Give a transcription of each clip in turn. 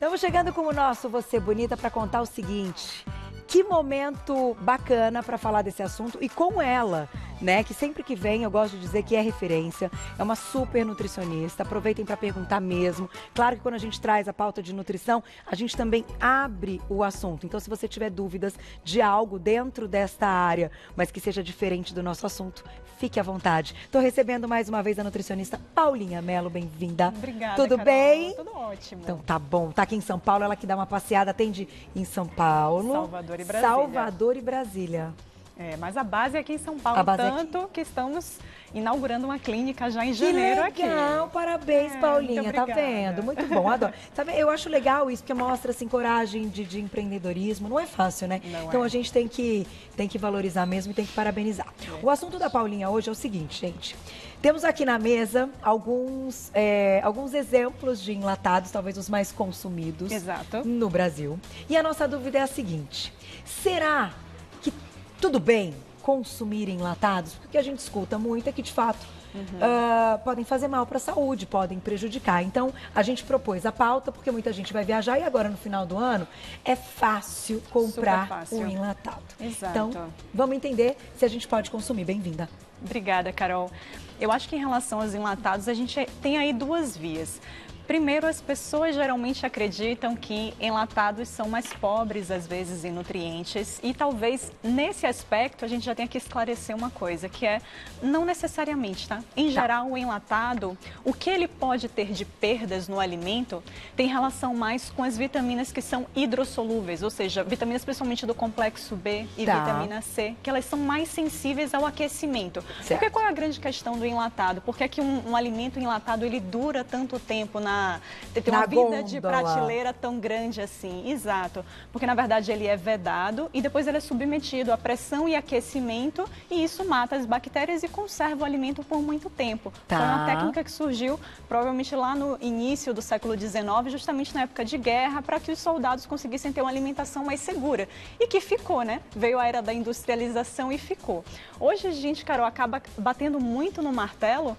Estamos chegando com o nosso Você Bonita para contar o seguinte. Que momento bacana para falar desse assunto e com ela, né? Que sempre que vem eu gosto de dizer que é referência, é uma super nutricionista. Aproveitem para perguntar mesmo. Claro que quando a gente traz a pauta de nutrição, a gente também abre o assunto. Então, se você tiver dúvidas de algo dentro desta área, mas que seja diferente do nosso assunto, fique à vontade. Estou recebendo mais uma vez a nutricionista Paulinha Mello, bem-vinda. Obrigada, Tudo Carol. bem? Tudo ótimo. Então tá bom. Tá aqui em São Paulo, ela que dá uma passeada, atende em São Paulo. Salvador e Brasília. Salvador e Brasília. É, mas a base é aqui em São Paulo, tanto que estamos inaugurando uma clínica já em janeiro aqui. Que legal, parabéns, Paulinha, tá vendo? Muito bom, adoro. Sabe, eu acho legal isso, porque mostra, assim, coragem de empreendedorismo. Não é fácil, né? Então a gente tem que valorizar mesmo e tem que parabenizar. O assunto da Paulinha hoje é o seguinte, gente. Temos aqui na mesa alguns exemplos de enlatados, talvez os mais consumidos no Brasil. E a nossa dúvida é a seguinte: será que tudo bem consumir enlatados? Porque a gente escuta muito é que, de fato, podem fazer mal para a saúde, podem prejudicar. Então, a gente propôs a pauta, porque muita gente vai viajar e agora, no final do ano, é fácil comprar um enlatado. Exato. Então, vamos entender se a gente pode consumir. Bem-vinda. Obrigada, Carol. Eu acho que em relação aos enlatados, a gente tem aí duas vias. Primeiro, as pessoas geralmente acreditam que enlatados são mais pobres, às vezes, em nutrientes. E talvez, nesse aspecto, a gente já tenha que esclarecer uma coisa, que é, não necessariamente, tá? Em geral, o enlatado, o que ele pode ter de perdas no alimento, tem relação mais com as vitaminas que são hidrossolúveis, ou seja, vitaminas principalmente do complexo B e vitamina C, que elas são mais sensíveis ao aquecimento. Porque qual é a grande questão do enlatado? Por que é que um alimento enlatado, ele dura tanto tempo tem uma vida de prateleira tão grande assim? Exato, porque na verdade ele é vedado e depois ele é submetido a pressão e aquecimento e isso mata as bactérias e conserva o alimento por muito tempo. Foi uma técnica que surgiu provavelmente lá no início do século XIX, justamente na época de guerra, para que os soldados conseguissem ter uma alimentação mais segura e que ficou, né? Veio a era da industrialização e ficou. Hoje a gente, Carol, acaba batendo muito no martelo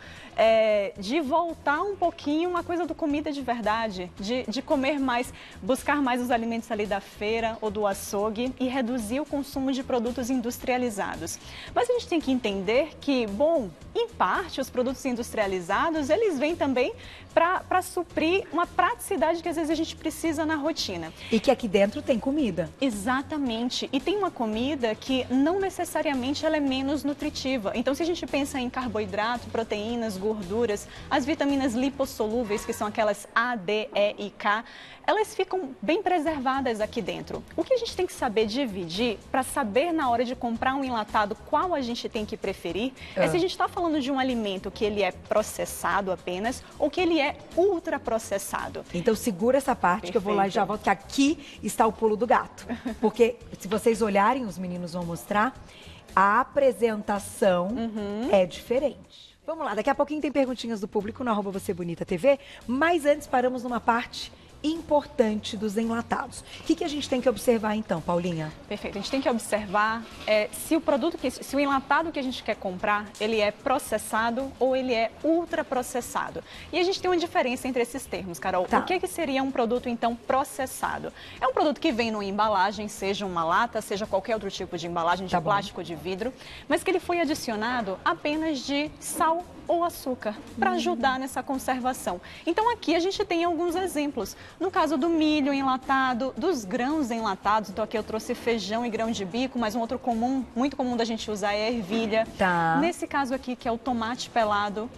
de voltar um pouquinho uma coisa do comida de verdade, de comer mais, buscar mais os alimentos ali da feira ou do açougue e reduzir o consumo de produtos industrializados. Mas a gente tem que entender que, bom, em parte os produtos industrializados, eles vêm também para suprir uma praticidade que às vezes a gente precisa na rotina. E que aqui dentro tem comida. Exatamente. E tem uma comida que não necessariamente ela é menos nutritiva. Então, se a gente pensa em carboidrato, proteínas, gorduras, as vitaminas lipossolúveis, que são aquelas A, D, E e K, elas ficam bem preservadas aqui dentro. O que a gente tem que saber dividir para saber na hora de comprar um enlatado qual a gente tem que preferir é se a gente está falando de um alimento que ele é processado apenas ou que ele é ultraprocessado. Então segura essa parte que eu vou lá e já volto, que aqui está o pulo do gato. Porque se vocês olharem, os meninos vão mostrar, a apresentação é diferente. Vamos lá, daqui a pouquinho tem perguntinhas do público no @VocêBonitaTV, mas antes paramos numa parte importante dos enlatados. O que a gente tem que observar então, Paulinha? Perfeito, a gente tem que observar se o enlatado que a gente quer comprar, ele é processado ou ele é ultraprocessado. E a gente tem uma diferença entre esses termos, Carol. O que seria um produto então processado? É um produto que vem numa embalagem, seja uma lata, seja qualquer outro tipo de embalagem de plástico ou de vidro, mas que ele foi adicionado apenas de sal ou açúcar para ajudar nessa conservação. Então aqui a gente tem alguns exemplos. No caso do milho enlatado, dos grãos enlatados, então aqui eu trouxe feijão e grão de bico, mas um outro muito comum da gente usar é a ervilha. Nesse caso aqui, que é o tomate pelado,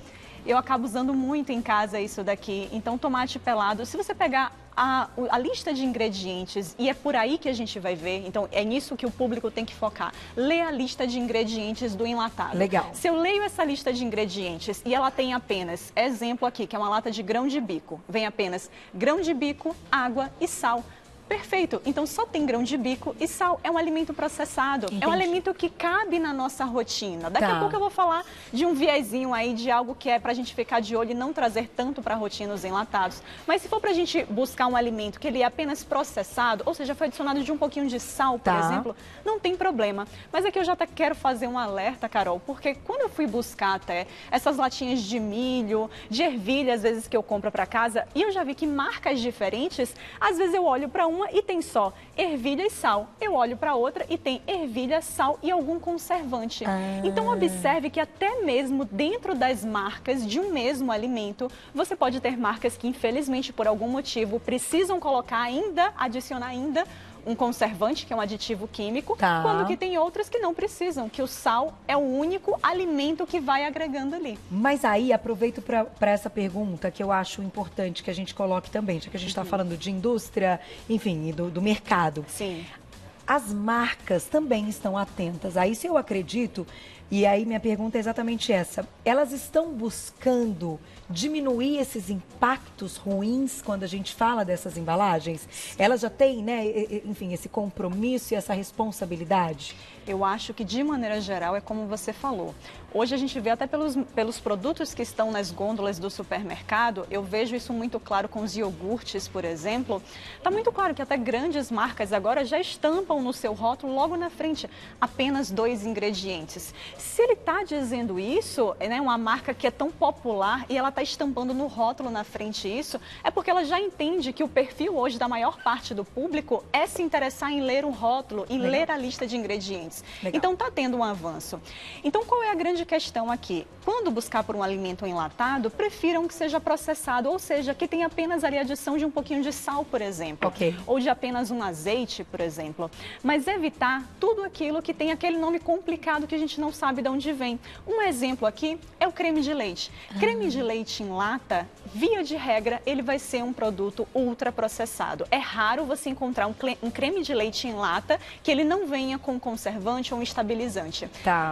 eu acabo usando muito em casa isso daqui. Então tomate pelado, se você pegar a lista de ingredientes, e é por aí que a gente vai ver, então é nisso que o público tem que focar. Lê a lista de ingredientes do enlatado. Legal. Se eu leio essa lista de ingredientes e ela tem apenas, exemplo aqui, que é uma lata de grão de bico, vem apenas grão de bico, água e sal. Perfeito. Então só tem grão de bico e sal. É um alimento processado. Entendi. É um alimento que cabe na nossa rotina. Daqui a pouco eu vou falar de um viezinho aí, de algo que é pra gente ficar de olho e não trazer tanto pra rotina os enlatados. Mas se for pra gente buscar um alimento que ele é apenas processado, ou seja, foi adicionado de um pouquinho de sal, por exemplo, não tem problema. Mas aqui eu já quero fazer um alerta, Carol, porque quando eu fui buscar até essas latinhas de milho, de ervilha, às vezes que eu compro pra casa, e eu já vi que marcas diferentes, às vezes eu olho pra uma e tem só ervilha e sal. Eu olho para outra e tem ervilha, sal e algum conservante. Então observe que até mesmo dentro das marcas de um mesmo alimento, você pode ter marcas que infelizmente por algum motivo precisam colocar ainda, adicionar ainda um conservante, que é um aditivo químico, quando que tem outras que não precisam, que o sal é o único alimento que vai agregando ali. Mas aí, aproveito para essa pergunta que eu acho importante que a gente coloque também, já que a gente está falando de indústria, enfim, e do mercado. Sim. As marcas também estão atentas. Aí, se eu acredito, e aí minha pergunta é exatamente essa, elas estão buscando diminuir esses impactos ruins quando a gente fala dessas embalagens? Elas já têm, né, enfim, esse compromisso e essa responsabilidade? Eu acho que, de maneira geral, é como você falou. Hoje a gente vê até pelos produtos que estão nas gôndolas do supermercado, eu vejo isso muito claro com os iogurtes, por exemplo. Está muito claro que até grandes marcas agora já estampam no seu rótulo, logo na frente, apenas 2 ingredientes. Se ele está dizendo isso, né, uma marca que é tão popular e ela está estampando no rótulo na frente isso, é porque ela já entende que o perfil hoje da maior parte do público é se interessar em ler o rótulo, em ler a lista de ingredientes. Legal. Então está tendo um avanço. Então qual é a grande questão aqui? Quando buscar por um alimento enlatado, prefiram que seja processado, ou seja, que tenha apenas ali a adição de um pouquinho de sal, por exemplo, ou de apenas um azeite, por exemplo. Mas evitar tudo aquilo que tem aquele nome complicado que a gente não sabe de onde vem. Um exemplo aqui é o creme de leite. Creme de leite em lata, via de regra, ele vai ser um produto ultraprocessado. É raro você encontrar um creme de leite em lata que ele não venha com conservante ou um estabilizante.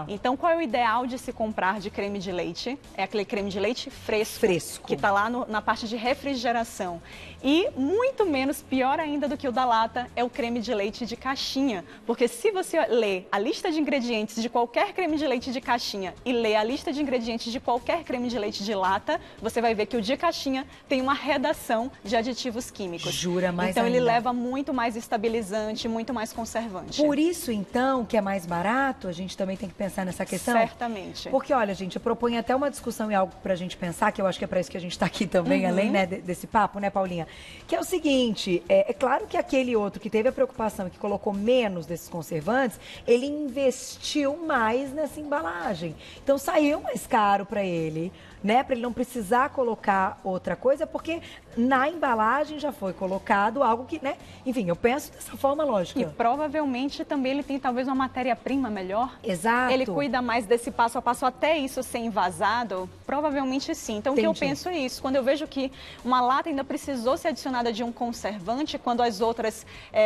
Então, qual é o ideal de se comprar de creme de leite? É aquele creme de leite fresco. Que está lá na parte de refrigeração. E muito menos, pior ainda do que o da lata, é o creme de leite de caixinha. Porque se você ler a lista de ingredientes de qualquer creme de leite de caixinha e ler a lista de ingredientes de qualquer creme de leite de lata, você vai ver que o de caixinha tem uma redação de aditivos químicos. Jura, mais Então ainda. ele leva muito mais estabilizante, muito mais conservante. Por isso, então, que é mais barato, a gente também tem que pensar nessa questão? Certamente. Porque, olha, gente, eu proponho até uma discussão e algo pra gente pensar, que eu acho que é pra isso que a gente tá aqui também, além, né, desse papo, né, Paulinha? Que é o seguinte, é claro que aquele outro que teve a preocupação e que colocou menos desses conservantes, ele investiu mais nessa embalagem. Então, saiu mais caro pra ele, né, para ele não precisar colocar outra coisa, porque na embalagem já foi colocado algo que, né, enfim, eu penso dessa forma lógica. E provavelmente também ele tem talvez uma matéria-prima melhor. Exato. Ele cuida mais desse passo a passo até isso ser envasado? Provavelmente sim. Então o que eu penso é isso. Quando eu vejo que uma lata ainda precisou ser adicionada de um conservante, quando as outras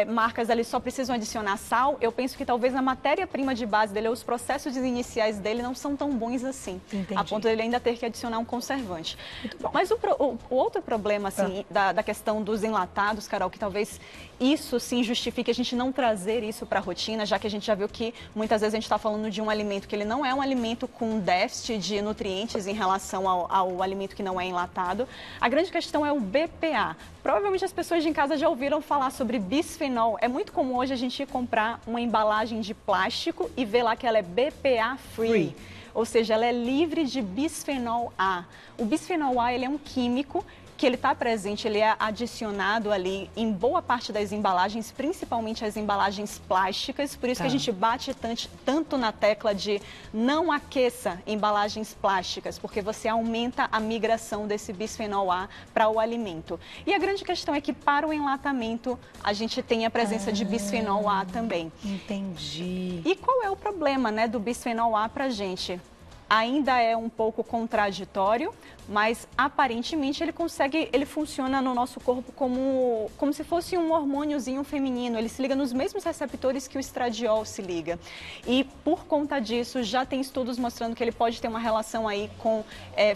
marcas ali só precisam adicionar sal, eu penso que talvez a matéria-prima de base dele, ou os processos iniciais dele não são tão bons assim. Entendi. A ponto dele ainda ter que adicionar um conservante. Mas o outro problema assim, da questão dos enlatados, Carol, que talvez isso sim justifique a gente não trazer isso para a rotina, já que a gente já viu que muitas vezes a gente está falando de um alimento que ele não é um alimento com déficit de nutrientes em relação ao alimento que não é enlatado. A grande questão é o BPA. Provavelmente as pessoas de em casa já ouviram falar sobre bisfenol. É muito comum hoje a gente ir comprar uma embalagem de plástico e ver lá que ela é BPA free. Ou seja, ela é livre de bisfenol A. O bisfenol A, ele é um químico que ele está presente, ele é adicionado ali em boa parte das embalagens, principalmente as embalagens plásticas, por isso que a gente bate tanto na tecla de não aqueça embalagens plásticas, porque você aumenta a migração desse bisfenol A para o alimento. E a grande questão é que para o enlatamento a gente tem a presença de bisfenol A também. Entendi. E qual é o problema, né, do bisfenol A para a gente? ainda é um pouco contraditório, mas aparentemente ele funciona no nosso corpo como se fosse um hormôniozinho feminino. Ele se liga nos mesmos receptores que o estradiol se liga. E por conta disso, já tem estudos mostrando que ele pode ter uma relação aí com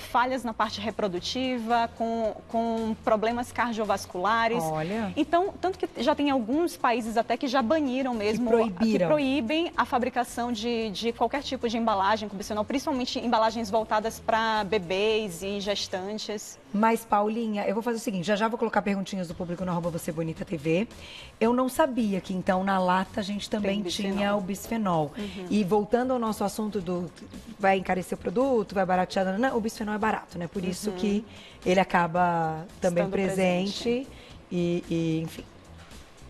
falhas na parte reprodutiva, com problemas cardiovasculares. Olha. Então, tanto que já tem alguns países até que já baniram mesmo, que proíbem a fabricação de qualquer tipo de embalagem com bisfenol, principalmente embalagens voltadas para bebês e gestantes. Mas, Paulinha, eu vou fazer o seguinte, já vou colocar perguntinhas do público no @VocêBonitaTV. Eu não sabia que, então, na lata a gente também tinha o bisfenol. E voltando ao nosso assunto do vai encarecer o produto, vai baratear, o bisfenol é barato, né? Por isso que ele acaba também presente. E, enfim,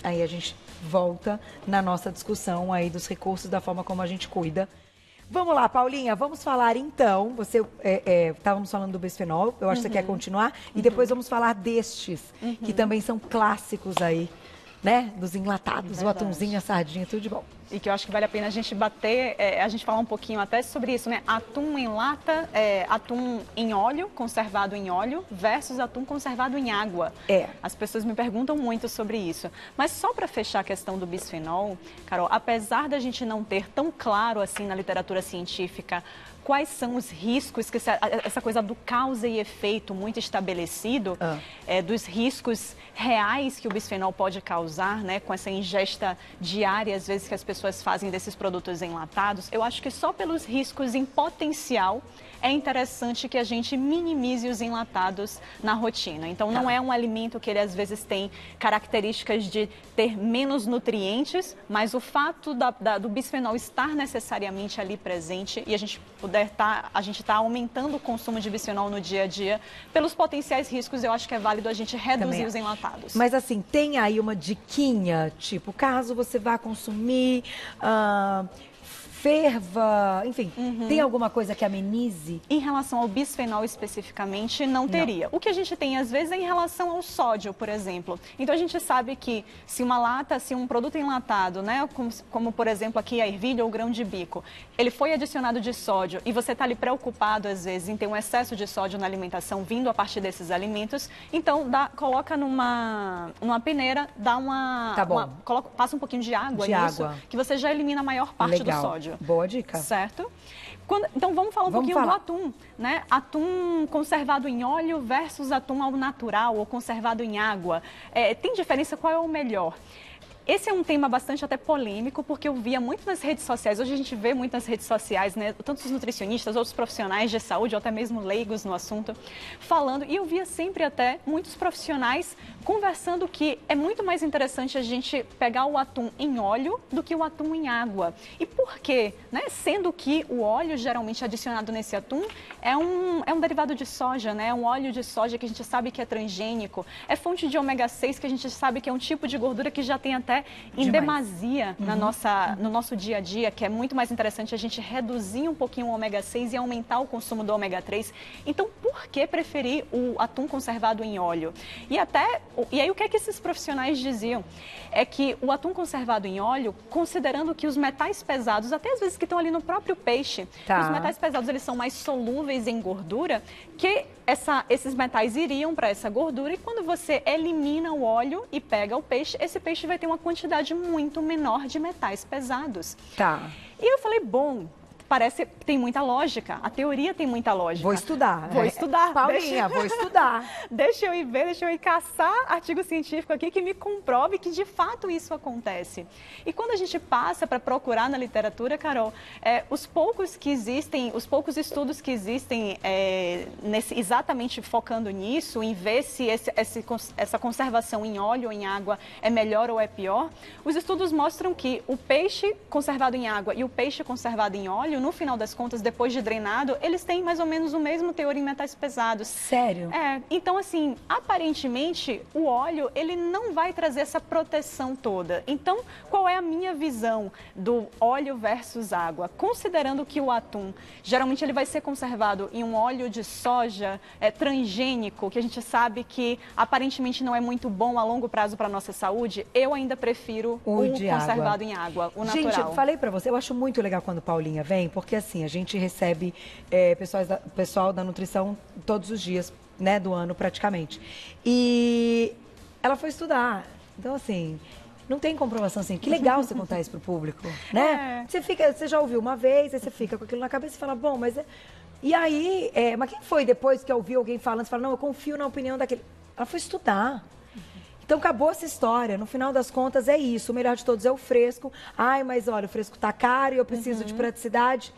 aí a gente volta na nossa discussão aí dos recursos, da forma como a gente cuida. Vamos lá, Paulinha, vamos falar então, estávamos falando do bisfenol, eu acho que você quer continuar, e depois vamos falar destes, que também são clássicos aí, né, dos enlatados, o atumzinho, a sardinha, tudo de bom. E que eu acho que vale a pena a gente a gente falar um pouquinho até sobre isso, né? Atum em lata, atum em óleo, conservado em óleo, versus atum conservado em água. As pessoas me perguntam muito sobre isso. Mas só para fechar a questão do bisfenol, Carol, apesar da gente não ter tão claro assim na literatura científica quais são os riscos, que essa coisa do causa e efeito muito estabelecido, dos riscos reais que o bisfenol pode causar, né, com essa ingesta diária, às vezes, que as pessoas fazem desses produtos enlatados, eu acho que só pelos riscos em potencial é interessante que a gente minimize os enlatados na rotina. Então, não é um alimento que ele, às vezes, tem características de ter menos nutrientes, mas o fato do bisfenol estar necessariamente ali presente e a gente está aumentando o consumo de bisfenol no dia a dia, pelos potenciais riscos, eu acho que é válido a gente reduzir os enlatados. Mas, assim, tem aí uma diquinha, tipo, caso você vá consumir... ferva, enfim, tem alguma coisa que amenize? Em relação ao bisfenol especificamente, não teria. O que a gente tem, às vezes, é em relação ao sódio, por exemplo. Então, a gente sabe que se um produto enlatado, né, como por exemplo, aqui a ervilha ou o grão de bico, ele foi adicionado de sódio e você está ali preocupado, às vezes, em ter um excesso de sódio na alimentação vindo a partir desses alimentos, então, coloca numa peneira, passa um pouquinho de água nisso, que você já elimina a maior parte do sódio. Boa dica. Certo? Então, vamos falar um pouquinho do atum, né? Atum conservado em óleo versus atum ao natural ou conservado em água. Tem diferença? Qual é o melhor? Esse é um tema bastante até polêmico, porque eu via muito nas redes sociais, hoje a gente vê muito nas redes sociais, né, tanto os nutricionistas, outros profissionais de saúde, ou até mesmo leigos no assunto, falando, e eu via sempre até muitos profissionais conversando que é muito mais interessante a gente pegar o atum em óleo do que o atum em água. E por quê? Né? Sendo que o óleo geralmente adicionado nesse atum é um derivado de soja, né? É um óleo de soja que a gente sabe que é transgênico, é fonte de ômega 6 que a gente sabe que é um tipo de gordura que já tem até em demasia no nosso dia a dia, que é muito mais interessante a gente reduzir um pouquinho o ômega 6 e aumentar o consumo do ômega 3. Então, por que preferir o atum conservado em óleo? E aí, o que é que esses profissionais diziam? É que o atum conservado em óleo, considerando que os metais pesados, até às vezes que estão ali no próprio peixe, os metais pesados eles são mais solúveis em gordura, que esses metais iriam para essa gordura e quando você elimina o óleo e pega o peixe, esse peixe vai ter uma quantidade muito menor de metais pesados. E eu falei, bom, parece que tem muita lógica, a teoria tem muita lógica. Vou estudar. Vou estudar. Paulinha, vou estudar. Deixa eu ir caçar artigo científico aqui que me comprove que de fato isso acontece. E quando a gente passa para procurar na literatura, Carol, os poucos estudos que existem exatamente focando nisso, em ver se essa conservação em óleo ou em água é melhor ou é pior, os estudos mostram que o peixe conservado em água e o peixe conservado em óleo, no final das contas, depois de drenado, eles têm mais ou menos o mesmo teor em metais pesados. Sério? Então, assim, aparentemente, o óleo, ele não vai trazer essa proteção toda. Então, qual é a minha visão do óleo versus água? Considerando que o atum, geralmente, ele vai ser conservado em um óleo de soja transgênico, que a gente sabe que, aparentemente, não é muito bom a longo prazo para a nossa saúde, eu ainda prefiro o conservado em água, o natural. Gente, eu falei para você, eu acho muito legal quando Paulinha vem, porque assim, a gente recebe pessoal da nutrição todos os dias, né, do ano praticamente. E ela foi estudar. Então, assim, não tem comprovação assim. Que legal você contar isso pro público, né? Você já ouviu uma vez, aí você fica com aquilo na cabeça e fala, bom, mas... E aí, mas quem foi depois que ouviu alguém falando, você fala, não, eu confio na opinião daquele... Ela foi estudar. Então, acabou essa história. No final das contas, é isso. O melhor de todos é o fresco. Ai, mas olha, o fresco tá caro e eu preciso de praticidade.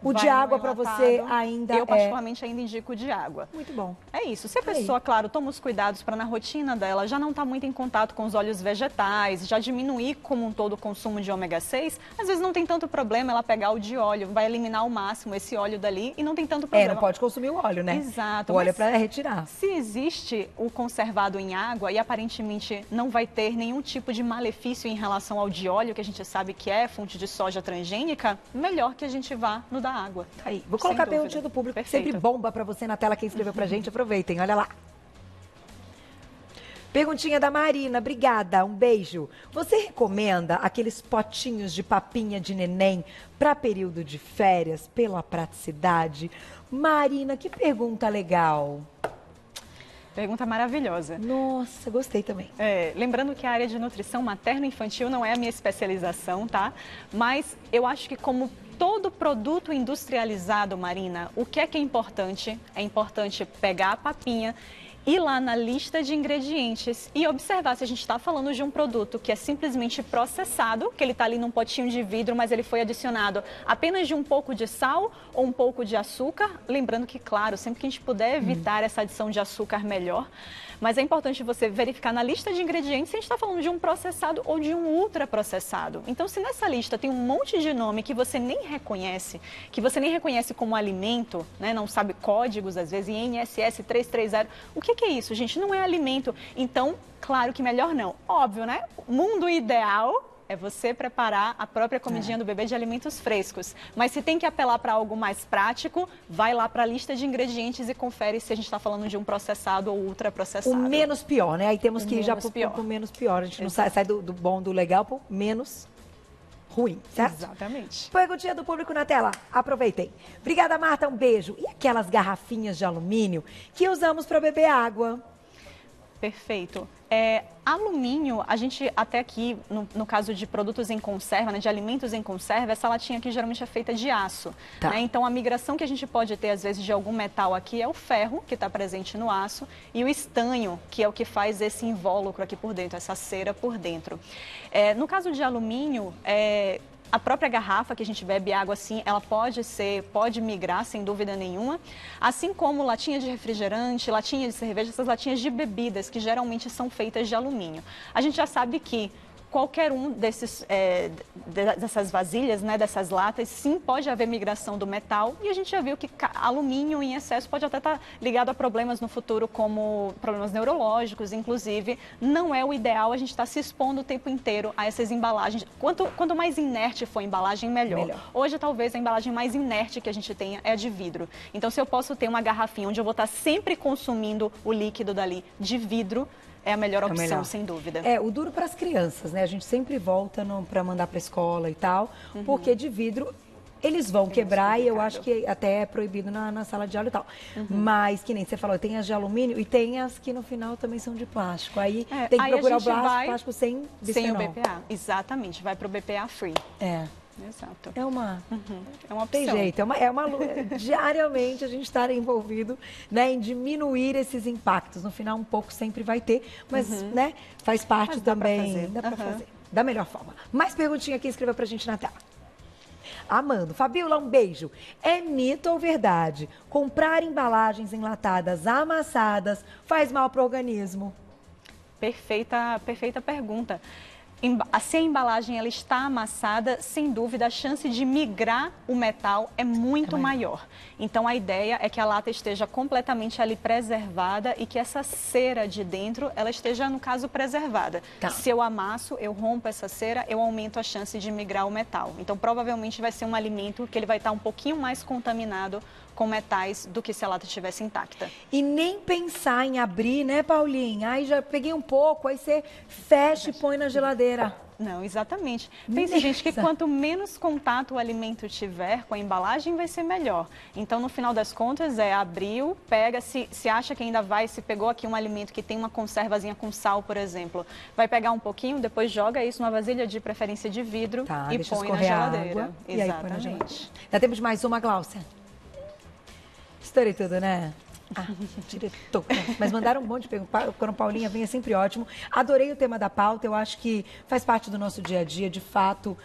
O de água para você ainda Eu, particularmente, ainda indico o de água. Muito bom. É isso. Se a pessoa, claro, toma os cuidados para na rotina dela já não estar muito em contato com os óleos vegetais, já diminuir como um todo o consumo de ômega 6, às vezes não tem tanto problema ela pegar o de óleo, vai eliminar ao máximo esse óleo dali e não tem tanto problema. Não pode consumir o óleo, né? Exato. O óleo é para retirar. Se existe o conservado em água e aparentemente não vai ter nenhum tipo de malefício em relação ao de óleo, que a gente sabe que é fonte de soja transgênica, melhor que a gente vá no da água. Aí, vou colocar a perguntinha do público, que sempre bomba para você na tela, quem escreveu pra gente, aproveitem, olha lá. Perguntinha da Marina, obrigada, um beijo. Você recomenda aqueles potinhos de papinha de neném para período de férias, pela praticidade? Marina, que pergunta legal. Pergunta maravilhosa. Nossa, gostei também. Lembrando que a área de nutrição materno-infantil não é a minha especialização, tá? Mas eu acho que como todo produto industrializado, Marina, o que é importante? É importante pegar a papinha, ir lá na lista de ingredientes e observar se a gente está falando de um produto que é simplesmente processado, que ele está ali num potinho de vidro, mas ele foi adicionado apenas de um pouco de sal ou um pouco de açúcar. Lembrando que, claro, sempre que a gente puder evitar essa adição de açúcar, melhor. Mas é importante você verificar na lista de ingredientes se a gente está falando de um processado ou de um ultraprocessado. Então, se nessa lista tem um monte de nome que você nem reconhece, como alimento, né? Não sabe códigos, às vezes, INSS 330, o que é isso, gente? Não é alimento. Então, claro que melhor não. Óbvio, né? O mundo ideal é você preparar a própria comidinha do bebê de alimentos frescos. Mas se tem que apelar para algo mais prático, vai lá para a lista de ingredientes e confere se a gente está falando de um processado ou ultraprocessado. O menos pior, né? Aí temos que ir já para o menos pior. A gente não sai do bom, do legal para o menos ruim, certo? Exatamente. Perguntinha do público na tela. Aproveitem. Obrigada, Marta. Um beijo. E aquelas garrafinhas de alumínio que usamos para beber água? Perfeito. Alumínio, a gente até aqui, no caso de produtos em conserva, né, de alimentos em conserva, essa latinha aqui geralmente é feita de aço. Tá. Né? Então, a migração que a gente pode ter, às vezes, de algum metal aqui é o ferro, que está presente no aço, e o estanho, que é o que faz esse invólucro aqui por dentro, essa cera por dentro. No caso de alumínio, a própria garrafa que a gente bebe água assim, ela pode migrar sem dúvida nenhuma, assim como latinha de refrigerante, latinha de cerveja, essas latinhas de bebidas que geralmente são feitas de alumínio. A gente já sabe que qualquer um dessas vasilhas, né, dessas latas, sim, pode haver migração do metal e a gente já viu que alumínio em excesso pode até estar ligado a problemas no futuro, como problemas neurológicos, inclusive. Não é o ideal a gente estar se expondo o tempo inteiro a essas embalagens. Quanto mais inerte for a embalagem, melhor. Hoje, talvez, a embalagem mais inerte que a gente tenha é a de vidro. Então, se eu posso ter uma garrafinha onde eu vou estar sempre consumindo o líquido dali de vidro, é a melhor opção, sem dúvida. O duro para as crianças, né? A gente sempre volta para mandar para a escola e tal, porque de vidro eles vão quebrar e eu acho que até é proibido na sala de aula e tal. Mas, que nem você falou, tem as de alumínio e tem as que no final também são de plástico. Aí tem que procurar o plástico sem bisfenol. Sem o BPA, exatamente. Vai para o BPA free. Exato. É uma opção. Tem jeito, é uma diariamente a gente estar envolvido, né, em diminuir esses impactos. No final, um pouco sempre vai ter, mas né, faz parte também. Dá pra fazer. Da melhor forma. Mais perguntinha aqui, escreva pra gente na tela. Amando. Fabiola, um beijo. É mito ou verdade? Comprar embalagens enlatadas amassadas faz mal para o organismo? Perfeita pergunta. Se a embalagem ela está amassada, sem dúvida, a chance de migrar o metal é muito maior. Então, a ideia é que a lata esteja completamente ali preservada e que essa cera de dentro, ela esteja, no caso, preservada. Se eu amasso, eu rompo essa cera, eu aumento a chance de migrar o metal. Então, provavelmente, vai ser um alimento que ele vai estar um pouquinho mais contaminado com metais do que se a lata estivesse intacta. E nem pensar em abrir, né, Paulinha? Aí já peguei um pouco, aí você fecha e põe na geladeira. Não, exatamente. Pense, gente, que quanto menos contato o alimento tiver com a embalagem, vai ser melhor. Então, no final das contas, abriu, pega, se acha que ainda se pegou aqui um alimento que tem uma conservazinha com sal, por exemplo, vai pegar um pouquinho, depois joga isso numa vasilha de preferência de vidro e põe na geladeira. Água, exatamente. Dá tempo de mais uma, Gláucia? Estourei tudo, né? Diretor. Mas mandaram um monte de perguntas. Quando a Paulinha vem é sempre ótimo. Adorei o tema da pauta. Eu acho que faz parte do nosso dia a dia. De fato,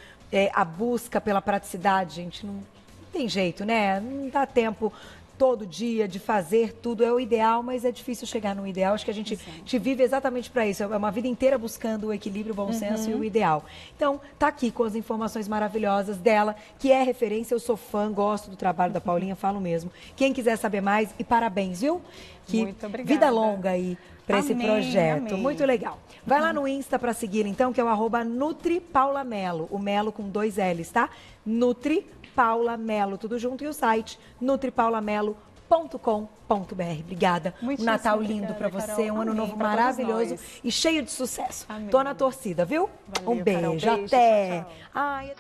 a busca pela praticidade, gente, não tem jeito, né? Não dá tempo todo dia de fazer tudo. É o ideal, mas é difícil chegar no ideal. Acho que a gente vive exatamente para isso. É uma vida inteira buscando o equilíbrio, o bom senso e o ideal. Então, tá aqui com as informações maravilhosas dela, que é referência. Eu sou fã, gosto do trabalho da Paulinha, falo mesmo. Quem quiser saber mais, e parabéns, viu? Muito obrigada. Vida longa aí para esse projeto. Amém. Muito legal. Vai lá no Insta para seguir, então, que é o @NutriPaulaMelo. O Melo com 2 L's, tá? Nutri Paula Melo, tudo junto, e o site nutripaulamelo.com.br. Obrigada. Um Natal lindo para você, um ano novo maravilhoso e cheio de sucesso. Amém. Tô na torcida, viu? Valeu, um beijo, Carol, até. Tchau, tchau. Ai,